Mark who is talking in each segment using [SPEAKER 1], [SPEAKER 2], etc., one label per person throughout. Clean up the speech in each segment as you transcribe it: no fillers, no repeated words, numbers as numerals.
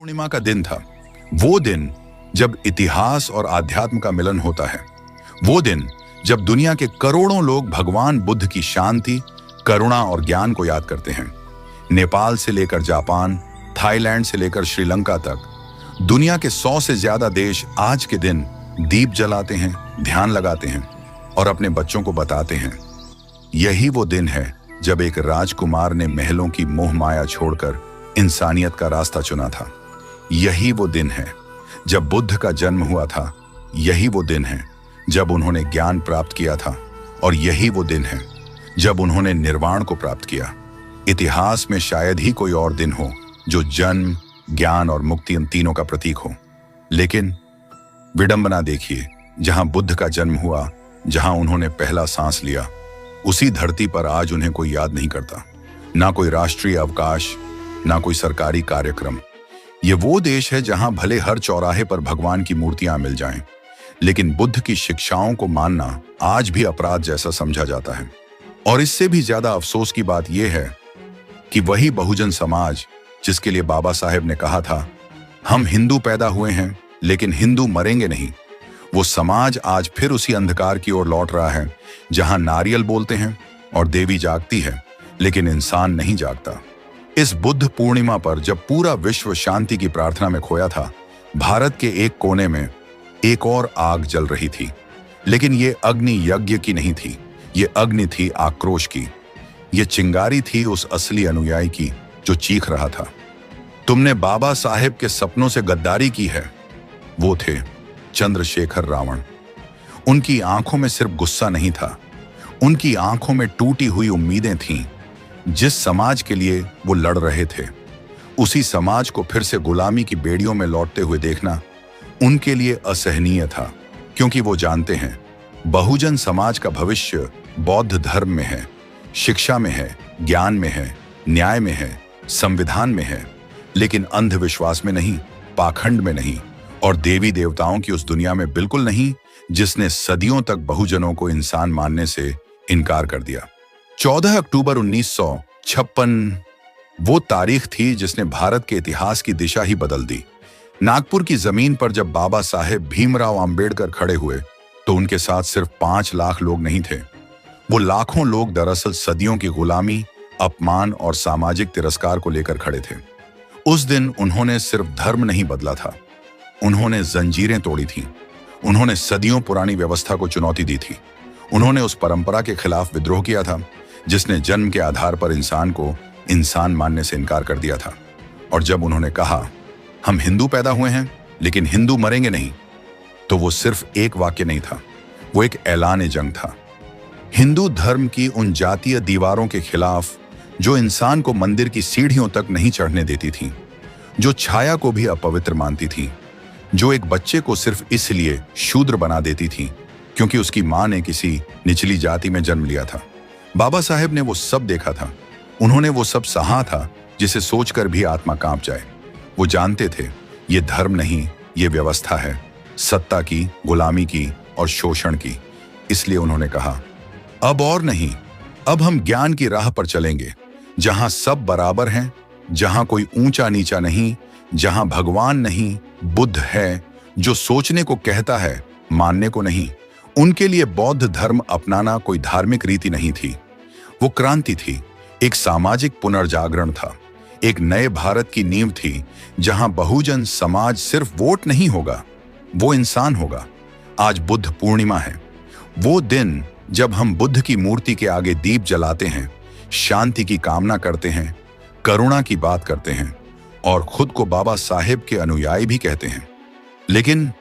[SPEAKER 1] पूर्णिमा का दिन था। वो दिन जब इतिहास और आध्यात्म का मिलन होता है। वो दिन जब दुनिया के करोड़ों लोग भगवान बुद्ध की शांति, करुणा और ज्ञान को याद करते हैं। नेपाल से लेकर जापान, थाईलैंड से लेकर श्रीलंका तक दुनिया के 100 से ज्यादा देश आज के दिन दीप जलाते हैं, ध्यान लगाते हैं और अपने बच्चों को बताते हैं। यही वो दिन है जब एक राजकुमार ने महलों की मोह माया छोड़कर इंसानियत का रास्ता चुना था। यही वो दिन है जब बुद्ध का जन्म हुआ था। यही वो दिन है जब उन्होंने ज्ञान प्राप्त किया था और यही वो दिन है जब उन्होंने निर्वाण को प्राप्त किया। इतिहास में शायद ही कोई और दिन हो जो जन्म, ज्ञान और मुक्ति इन तीनों का प्रतीक हो। लेकिन विडंबना देखिए, जहां बुद्ध का जन्म हुआ, जहां उन्होंने पहला सांस लिया, उसी धरती पर आज उन्हें कोई याद नहीं करता। ना कोई राष्ट्रीय अवकाश, ना कोई सरकारी कार्यक्रम। ये वो देश है जहां भले हर चौराहे पर भगवान की मूर्तियां मिल जाएं, लेकिन बुद्ध की शिक्षाओं को मानना आज भी अपराध जैसा समझा जाता है। और इससे भी ज्यादा अफसोस की बात यह है कि वही बहुजन समाज जिसके लिए बाबा साहेब ने कहा था, हम हिंदू पैदा हुए हैं लेकिन हिंदू मरेंगे नहीं, वो समाज आज फिर उसी अंधकार की ओर लौट रहा है जहां नारियल बोलते हैं और देवी जागती है लेकिन इंसान नहीं जागता। इस बुद्ध पूर्णिमा पर जब पूरा विश्व शांति की प्रार्थना में खोया था, भारत के एक कोने में एक और आग जल रही थी। लेकिन ये अग्नि यज्ञ की नहीं थी, ये अग्नि थी आक्रोश की। ये चिंगारी थी उस असली अनुयायी की जो चीख रहा था, तुमने बाबा साहेब के सपनों से गद्दारी की है। वो थे चंद्रशेखर रावण। उनकी आंखों में सिर्फ गुस्सा नहीं था, उनकी आंखों में टूटी हुई उम्मीदें थीं। जिस समाज के लिए वो लड़ रहे थे, उसी समाज को फिर से गुलामी की बेड़ियों में लौटते हुए देखना उनके लिए असहनीय था, क्योंकि वो जानते हैं बहुजन समाज का भविष्य बौद्ध धर्म में है, शिक्षा में है, ज्ञान में है, न्याय में है, संविधान में है, लेकिन अंधविश्वास में नहीं, पाखंड में नहीं और देवी देवताओं की उस दुनिया में बिल्कुल नहीं जिसने सदियों तक बहुजनों को इंसान मानने से इनकार कर दिया। 14 अक्टूबर 1956 वो तारीख थी जिसने भारत के इतिहास की दिशा ही बदल दी। नागपुर की जमीन पर जब बाबा साहेब भीमराव अंबेडकर खड़े हुए तो उनके साथ सिर्फ 5 लाख लोग नहीं थे। वो लाखों लोग दरअसल सदियों की गुलामी, अपमान और सामाजिक तिरस्कार को लेकर खड़े थे। उस दिन उन्होंने सिर्फ धर्म नहीं बदला था, उन्होंने जंजीरें तोड़ी थीं। उन्होंने सदियों पुरानी व्यवस्था को चुनौती दी थी। उन्होंने उस परंपरा के खिलाफ विद्रोह किया था जिसने जन्म के आधार पर इंसान को इंसान मानने से इनकार कर दिया था। और जब उन्होंने कहा, हम हिंदू पैदा हुए हैं लेकिन हिंदू मरेंगे नहीं, तो वो सिर्फ एक वाक्य नहीं था, वो एक ऐलान जंग था। हिंदू धर्म की उन जातीय दीवारों के खिलाफ जो इंसान को मंदिर की सीढ़ियों तक नहीं चढ़ने देती थी, जो छाया को भी अपवित्र मानती थी, जो एक बच्चे को सिर्फ इसलिए शूद्र बना देती थी क्योंकि उसकी मां ने किसी निचली जाति में जन्म लिया था। बाबा साहेब ने वो सब देखा था, उन्होंने वो सब सहा था जिसे सोचकर भी आत्मा कांप जाए। वो जानते थे ये धर्म नहीं, ये व्यवस्था है, सत्ता की, गुलामी की और शोषण की। इसलिए उन्होंने कहा, अब और नहीं, अब हम ज्ञान की राह पर चलेंगे, जहां सब बराबर हैं, जहां कोई ऊंचा नीचा नहीं, जहां भगवान नहीं, बुद्ध है जो सोचने को कहता है, मानने को नहीं। उनके लिए बौद्ध धर्म अपनाना कोई धार्मिक रीति नहीं थी, वो क्रांति थी, एक सामाजिक पुनर्जागरण था, एक नए भारत की नींव थी जहां बहुजन समाज सिर्फ वोट नहीं होगा, वो इंसान होगा। आज बुद्ध पूर्णिमा है, वो दिन जब हम बुद्ध की मूर्ति के आगे दीप जलाते हैं, शांति की कामना करते हैं, करुणा की बात करते हैं और खुद को बाबा साहेब के अनुयायी भी कहते हैं। लेकिन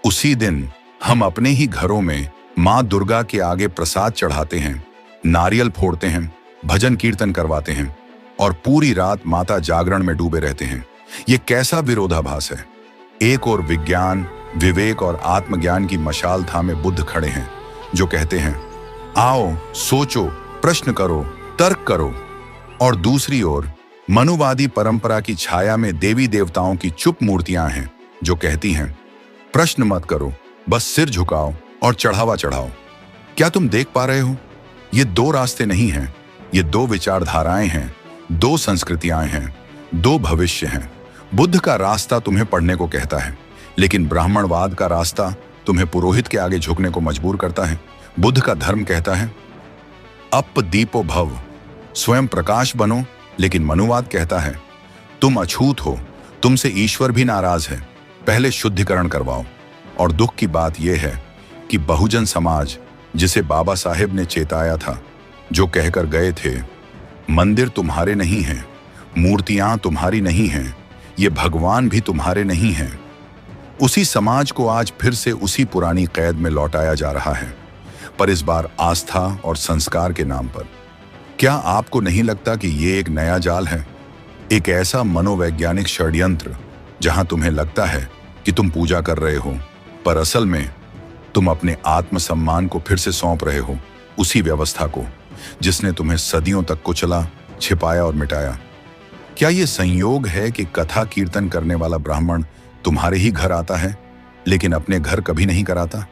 [SPEAKER 1] उसी दिन हम अपने ही घरों में मां दुर्गा के आगे प्रसाद चढ़ाते हैं, नारियल फोड़ते हैं, भजन कीर्तन करवाते हैं और पूरी रात माता जागरण में डूबे रहते हैं। ये कैसा विरोधाभास है। एक और विज्ञान, विवेक और आत्मज्ञान की मशाल थामे बुद्ध खड़े हैं जो कहते हैं, आओ सोचो, प्रश्न करो, तर्क करो। और दूसरी ओर मनुवादी परंपरा की छाया में देवी देवताओं की चुप मूर्तियां हैं जो कहती हैं, प्रश्न मत करो, बस सिर झुकाओ और चढ़ावा चढ़ाओ। क्या तुम देख पा रहे हो, ये 2 रास्ते नहीं हैं, ये 2 विचारधाराएं हैं, 2 संस्कृतियां हैं, 2 भविष्य हैं। बुद्ध का रास्ता तुम्हें पढ़ने को कहता है, लेकिन ब्राह्मणवाद का रास्ता तुम्हें पुरोहित के आगे झुकने को मजबूर करता है। बुद्ध का धर्म कहता है अप दीपो भव, स्वयं प्रकाश बनो, लेकिन मनुवाद कहता है तुम अछूत हो, तुमसे ईश्वर भी नाराज है, पहले शुद्धिकरण करवाओ। और दुख की बात यह है कि बहुजन समाज, जिसे बाबा साहेब ने चेताया था, जो कहकर गए थे मंदिर तुम्हारे नहीं हैं, मूर्तियां तुम्हारी नहीं हैं, ये भगवान भी तुम्हारे नहीं हैं, उसी समाज को आज फिर से उसी पुरानी कैद में लौटाया जा रहा है, पर इस बार आस्था और संस्कार के नाम पर। क्या आपको नहीं लगता कि ये एक नया जाल है, एक ऐसा मनोवैज्ञानिक षड्यंत्र जहां तुम्हें लगता है कि तुम पूजा कर रहे हो, पर असल में तुम अपने आत्मसम्मान को फिर से सौंप रहे हो उसी व्यवस्था को जिसने तुम्हें सदियों तक कुचला, छिपाया और मिटाया। क्या यह संयोग है कि कथा कीर्तन करने वाला ब्राह्मण तुम्हारे ही घर आता है, लेकिन अपने घर कभी नहीं कराता?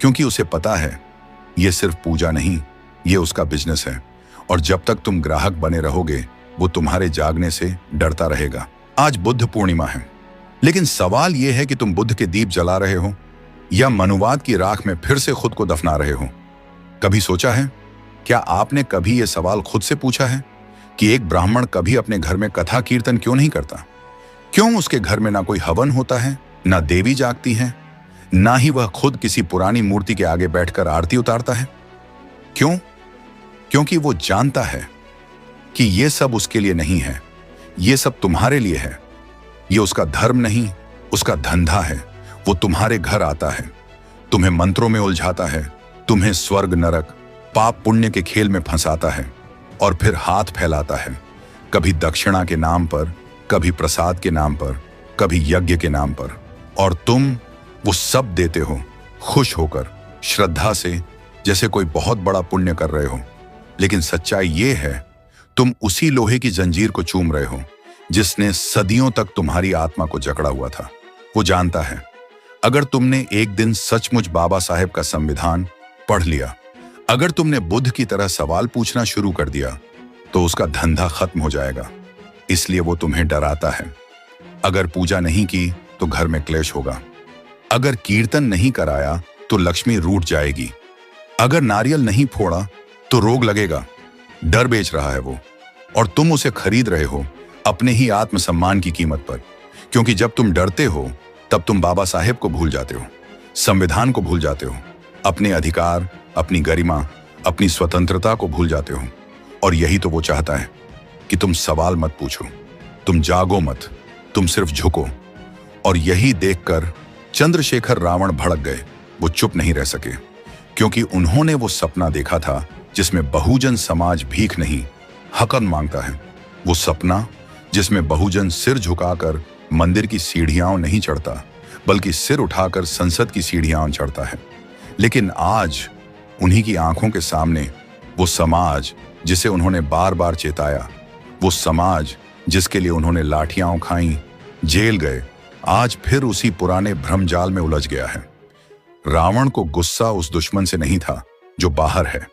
[SPEAKER 1] क्योंकि उसे पता है यह सिर्फ पूजा नहीं, यह उसका बिजनेस है, और जब तक तुम ग्राहक बने रहोगे वो तुम्हारे जागने से डरता रहेगा। आज बुद्ध पूर्णिमा है, लेकिन सवाल यह है कि तुम बुद्ध के दीप जला रहे हो या मनुवाद की राख में फिर से खुद को दफना रहे हो? कभी सोचा है, क्या आपने कभी यह सवाल खुद से पूछा है कि एक ब्राह्मण कभी अपने घर में कथा कीर्तन क्यों नहीं करता? क्यों उसके घर में ना कोई हवन होता है, ना देवी जागती है, ना ही वह खुद किसी पुरानी मूर्ति के आगे बैठकर आरती उतारता है? क्यों? क्योंकि वो जानता है कि ये सब उसके लिए नहीं है, ये सब तुम्हारे लिए है। ये उसका धर्म नहीं, उसका धंधा है। वो तुम्हारे घर आता है, तुम्हें मंत्रों में उलझाता है, तुम्हें स्वर्ग नरक पाप पुण्य के खेल में फंसाता है और फिर हाथ फैलाता है, कभी दक्षिणा के नाम पर, कभी प्रसाद के नाम पर, कभी यज्ञ के नाम पर, और तुम वो सब देते हो खुश होकर, श्रद्धा से, जैसे कोई बहुत बड़ा पुण्य कर रहे हो। लेकिन सच्चाई ये है, तुम उसी लोहे की जंजीर को चूम रहे हो जिसने सदियों तक तुम्हारी आत्मा को जकड़ा हुआ था। वो जानता है अगर तुमने एक दिन सचमुच बाबा साहेब का संविधान पढ़ लिया, अगर तुमने बुद्ध की तरह सवाल पूछना शुरू कर दिया, तो उसका धंधा खत्म हो जाएगा। इसलिए वो तुम्हें डराता है। अगर पूजा नहीं की तो घर में क्लेश होगा, अगर कीर्तन नहीं कराया तो लक्ष्मी रूठ जाएगी, अगर नारियल नहीं फोड़ा तो रोग लगेगा। डर बेच रहा है वो, और तुम उसे खरीद रहे हो अपने ही आत्मसम्मान की कीमत पर। क्योंकि जब तुम डरते हो तब तुम बाबा साहेब को भूल जाते हो, संविधान को भूल जाते हो, अपने अधिकार, अपनी गरिमा, अपनी स्वतंत्रता को भूल जाते हो। और यही तो वो चाहता है कि तुम सवाल मत पूछो, तुम जागो मत, तुम सिर्फ झुको। और यही देखकर चंद्रशेखर रावण भड़क गए। वो चुप नहीं रह सके, क्योंकि उन्होंने वो सपना देखा था जिसमें बहुजन समाज भीख नहीं, हकन मांगता है। वो सपना जिसमें बहुजन सिर झुकाकर मंदिर की सीढ़ियां नहीं चढ़ता, बल्कि सिर उठाकर संसद की सीढ़ियां चढ़ता है। लेकिन आज उन्हीं की आंखों के सामने वो समाज जिसे उन्होंने बार बार चेताया, वो समाज जिसके लिए उन्होंने लाठियां खाई, जेल गए, आज फिर उसी पुराने भ्रमजाल में उलझ गया है। रावण को गुस्सा उस दुश्मन से नहीं था जो बाहर है,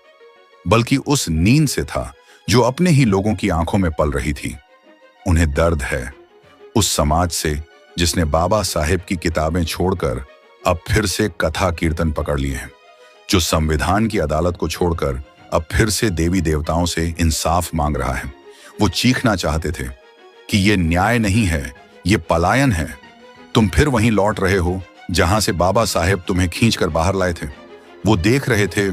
[SPEAKER 1] बल्कि उस नींद से था जो अपने ही लोगों की आंखों में पल रही थी। उन्हें दर्द है उस समाज से जिसने बाबा साहेब की किताबें छोड़कर अब फिर से कथा कीर्तन पकड़ लिए हैं, जो संविधान की अदालत को छोड़कर अब फिर से देवी देवताओं से इंसाफ मांग रहा है। वो चीखना चाहते थे कि ये न्याय नहीं है, ये पलायन है। तुम फिर वहीं लौट रहे हो जहां से बाबा साहेब तुम्हें खींचकर बाहर लाए थे। वो देख रहे थे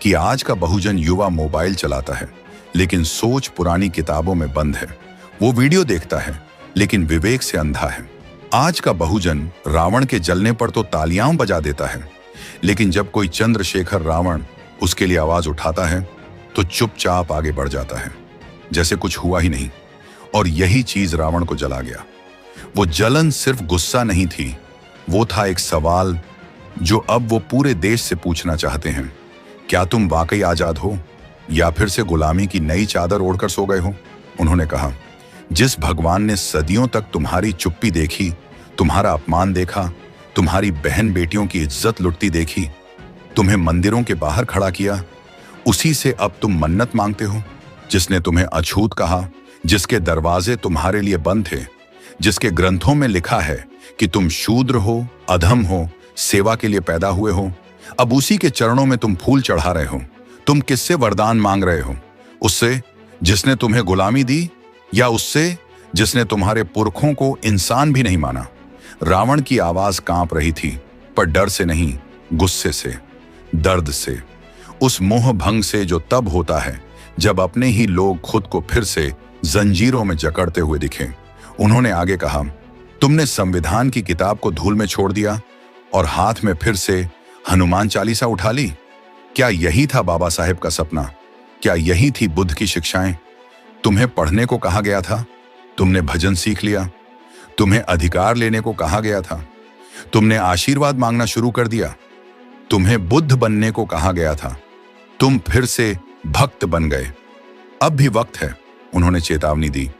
[SPEAKER 1] कि आज का बहुजन युवा मोबाइल चलाता है, लेकिन सोच पुरानी किताबों में बंद है। वो वीडियो देखता है, लेकिन विवेक से अंधा है। आज का बहुजन रावण के जलने पर तो तालियां बजा देता है, लेकिन जब कोई चंद्रशेखर रावण उसके लिए आवाज उठाता है तो चुपचाप आगे बढ़ जाता है, जैसे कुछ हुआ ही नहीं। और यही चीज रावण को जला गया। वो जलन सिर्फ गुस्सा नहीं थी, वो था एक सवाल जो अब वो पूरे देश से पूछना चाहते हैं। क्या तुम वाकई आजाद हो या फिर से गुलामी की नई चादर ओढ़कर सो गए हो? उन्होंने कहा, जिस भगवान ने सदियों तक तुम्हारी चुप्पी देखी, तुम्हारा अपमान देखा, तुम्हारी बहन बेटियों की इज्जत लुटती देखी, तुम्हें मंदिरों के बाहर खड़ा किया, उसी से अब तुम मन्नत मांगते हो। जिसने तुम्हें अछूत कहा, जिसके दरवाजे तुम्हारे लिए बंद थे, जिसके ग्रंथों में लिखा है कि तुम शूद्र हो, अधम हो, सेवा के लिए पैदा हुए हो, अब उसी के चरणों में तुम फूल चढ़ा रहे हो। तुम किससे वरदान मांग रहे हो? उससे जिसने तुम्हें गुलामी दी, या उससे जिसने तुम्हारे पुरखों को इंसान भी नहीं माना? रावण की आवाज कांप रही थी, पर डर से नहीं, गुस्से से, दर्द से, उस मोह भंग से जो तब होता है जब अपने ही लोग खुद को फिर से जंजीरों में जकड़ते हुए दिखें। उन्होंने आगे कहा, तुमने संविधान की किताब को धूल में छोड़ दिया और हाथ में फिर से हनुमान चालीसा उठा ली। क्या यही था बाबा साहेब का सपना? क्या यही थी बुद्ध की शिक्षाएं? तुम्हें पढ़ने को कहा गया था, तुमने भजन सीख लिया। तुम्हें अधिकार लेने को कहा गया था, तुमने आशीर्वाद मांगना शुरू कर दिया। तुम्हें बुद्ध बनने को कहा गया था, तुम फिर से भक्त बन गए। अब भी वक्त है, उन्होंने चेतावनी दी।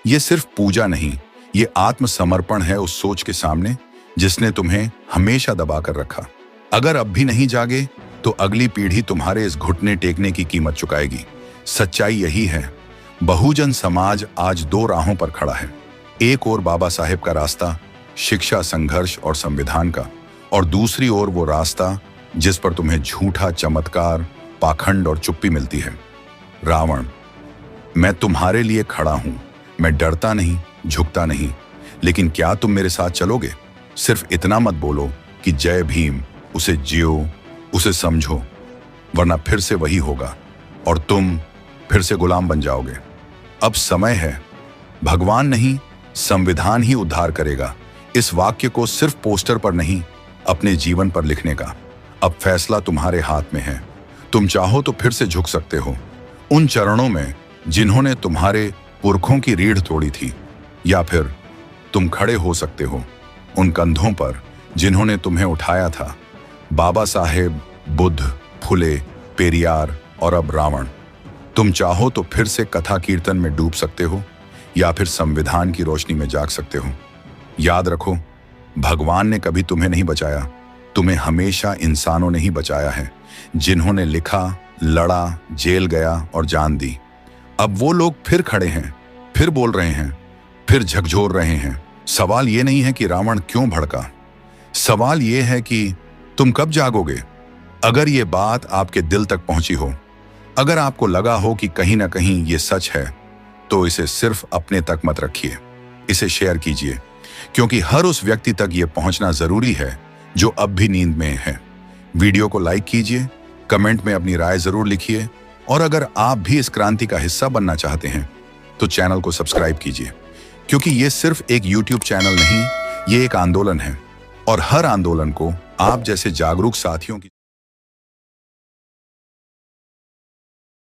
[SPEAKER 1] ये सिर्फ पूजा नहीं, ये आत्मसमर्पण है उस सोच के सामने जिसने तुम्हें हमेशा दबा कर रखा। अगर अब भी नहीं जागे तो अगली पीढ़ी तुम्हारे इस घुटने टेकने की कीमत चुकाएगी। सच्चाई यही है, बहुजन समाज आज दो राहों पर खड़ा है। एक ओर बाबा साहेब का रास्ता, शिक्षा, संघर्ष और संविधान का, और दूसरी ओर वो रास्ता जिस पर तुम्हें झूठा, चमत्कार, पाखंड और चुप्पी मिलती है। रावण, मैं तुम्हारे लिए खड़ा हूं। मैं डरता नहीं, झुकता नहीं, लेकिन क्या तुम मेरे साथ चलोगे? सिर्फ इतना मत बोलो कि जय भीम, उसे जियो, उसे समझो, वरना फिर से वही होगा और तुम फिर से गुलाम बन जाओगे। अब समय है, भगवान नहीं, संविधान ही उद्धार करेगा। इस वाक्य को सिर्फ पोस्टर पर नहीं, अपने जीवन पर लिखने का। अब फैसला तुम्हारे हाथ में है। तुम चाहो तो फिर से झुक सकते हो उन चरणों में जिन्होंने तुम्हारे पुरखों की रीढ़ तोड़ी थी, या फिर तुम खड़े हो सकते हो उन कंधों पर जिन्होंने तुम्हें उठाया था। बाबा साहेब, बुद्ध, फुले, पेरियार और अब रावण। तुम चाहो तो फिर से कथा कीर्तन में डूब सकते हो, या फिर संविधान की रोशनी में जाग सकते हो। याद रखो, भगवान ने कभी तुम्हें नहीं बचाया, तुम्हें हमेशा इंसानों ने ही बचाया है, जिन्होंने लिखा, लड़ा, जेल गया और जान दी। अब वो लोग फिर खड़े हैं, फिर बोल रहे हैं, फिर झकझोर रहे हैं। सवाल ये नहीं है कि रावण क्यों भड़का, सवाल ये है कि तुम कब जागोगे। अगर ये बात आपके दिल तक पहुंची हो, अगर आपको लगा हो कि कहीं ना कहीं ये सच है, तो इसे सिर्फ अपने तक मत रखिए, इसे शेयर कीजिए, क्योंकि हर उस व्यक्ति तक ये पहुंचना जरूरी है जो अब भी नींद में है। वीडियो को लाइक कीजिए, कमेंट में अपनी राय जरूर लिखिए, और अगर आप भी इस क्रांति का हिस्सा बनना चाहते हैं तो चैनल को सब्सक्राइब कीजिए, क्योंकि ये सिर्फ एक YouTube चैनल नहीं, ये एक आंदोलन है, और हर आंदोलन को आप जैसे जागरूक साथियों की